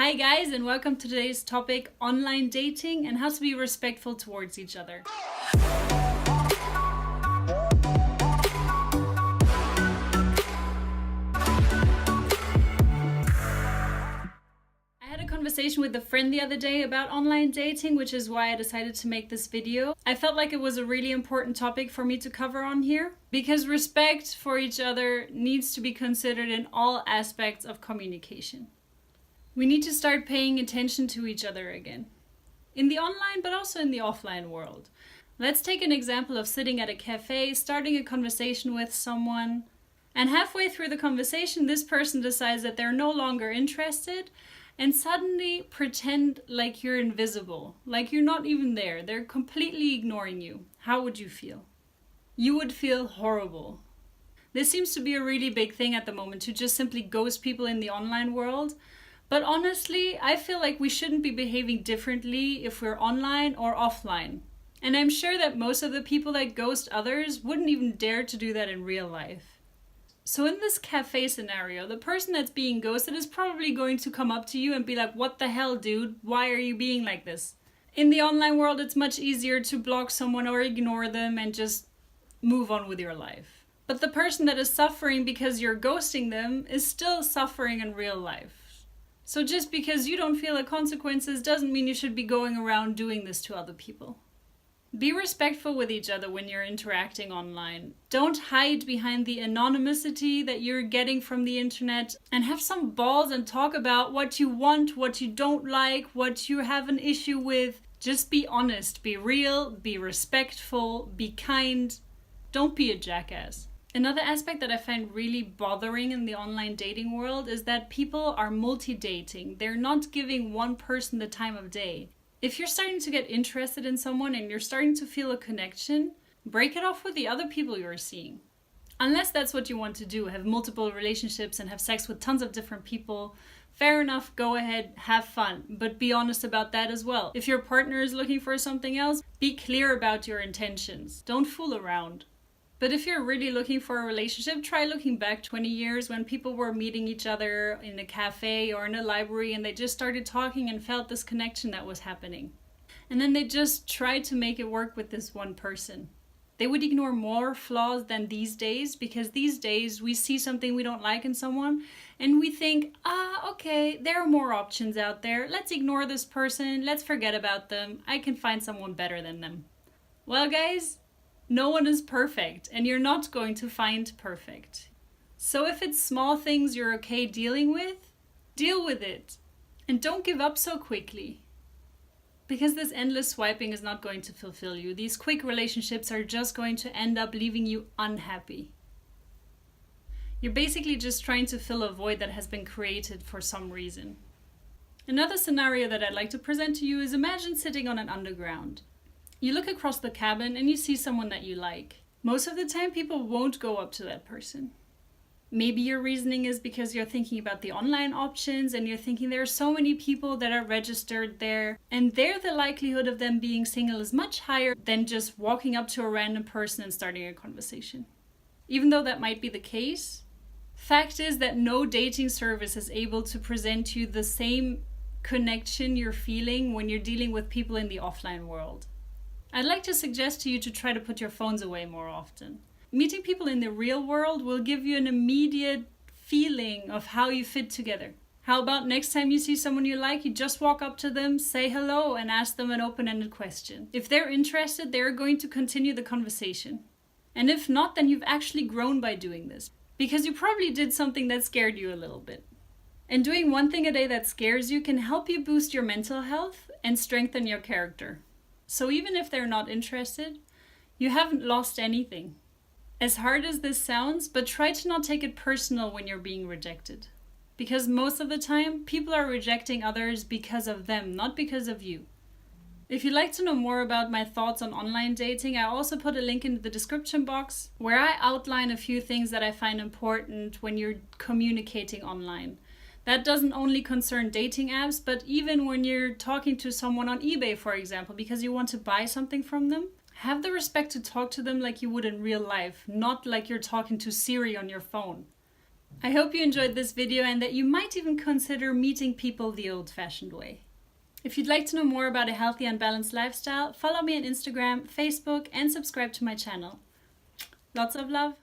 Hi guys, and welcome to today's topic, online dating and how to be respectful towards each other. I had a conversation with a friend the other day about online dating, which is why I decided to make this video. I felt like it was a really important topic for me to cover on here, because respect for each other needs to be considered in all aspects of communication. We need to start paying attention to each other again. In the online, but also in the offline world. Let's take an example of sitting at a cafe, starting a conversation with someone, and halfway through the conversation, this person decides that they're no longer interested and suddenly pretend like you're invisible, like you're not even there. They're completely ignoring you. How would you feel? You would feel horrible. This seems to be a really big thing at the moment, to just simply ghost people in the online world. But honestly, I feel like we shouldn't be behaving differently if we're online or offline. And I'm sure that most of the people that ghost others wouldn't even dare to do that in real life. So in this cafe scenario, the person that's being ghosted is probably going to come up to you and be like, "What the hell, dude? Why are you being like this?" In the online world, it's much easier to block someone or ignore them and just move on with your life. But the person that is suffering because you're ghosting them is still suffering in real life. So just because you don't feel the consequences doesn't mean you should be going around doing this to other people. Be respectful with each other when you're interacting online. Don't hide behind the anonymity that you're getting from the internet, and have some balls and talk about what you want, what you don't like, what you have an issue with. Just be honest, be real, be respectful, be kind. Don't be a jackass. Another aspect that I find really bothering in the online dating world is that people are multi-dating. They're not giving one person the time of day. If you're starting to get interested in someone and you're starting to feel a connection, break it off with the other people you're seeing. Unless that's what you want to do, have multiple relationships and have sex with tons of different people, fair enough, go ahead, have fun, but be honest about that as well. If your partner is looking for something else, be clear about your intentions. Don't fool around. But if you're really looking for a relationship, try looking back 20 years when people were meeting each other in a cafe or in a library and they just started talking and felt this connection that was happening. And then they just tried to make it work with this one person. They would ignore more flaws than these days, because these days we see something we don't like in someone and we think, okay, there are more options out there. Let's ignore this person. Let's forget about them. I can find someone better than them. Well, guys, no one is perfect, and you're not going to find perfect. So if it's small things you're okay dealing with, deal with it. And don't give up so quickly. Because this endless swiping is not going to fulfill you. These quick relationships are just going to end up leaving you unhappy. You're basically just trying to fill a void that has been created for some reason. Another scenario that I'd like to present to you is, imagine sitting on an underground. You look across the cabin and you see someone that you like. Most of the time people won't go up to that person. Maybe your reasoning is because you're thinking about the online options and you're thinking there are so many people that are registered there, and there the likelihood of them being single is much higher than just walking up to a random person and starting a conversation. Even though that might be the case, fact is that no dating service is able to present you the same connection you're feeling when you're dealing with people in the offline world. I'd like to suggest to you to try to put your phones away more often. Meeting people in the real world will give you an immediate feeling of how you fit together. How about next time you see someone you like, you just walk up to them, say hello, and ask them an open-ended question. If they're interested, they're going to continue the conversation. And if not, then you've actually grown by doing this, because you probably did something that scared you a little bit. And doing one thing a day that scares you can help you boost your mental health and strengthen your character. So even if they're not interested, you haven't lost anything. As hard as this sounds, but try to not take it personal when you're being rejected. Because most of the time, people are rejecting others because of them, not because of you. If you'd like to know more about my thoughts on online dating, I also put a link in the description box where I outline a few things that I find important when you're communicating online. That doesn't only concern dating apps, but even when you're talking to someone on eBay, for example, because you want to buy something from them, have the respect to talk to them like you would in real life, not like you're talking to Siri on your phone. I hope you enjoyed this video and that you might even consider meeting people the old-fashioned way. If you'd like to know more about a healthy and balanced lifestyle, follow me on Instagram, Facebook, and subscribe to my channel. Lots of love!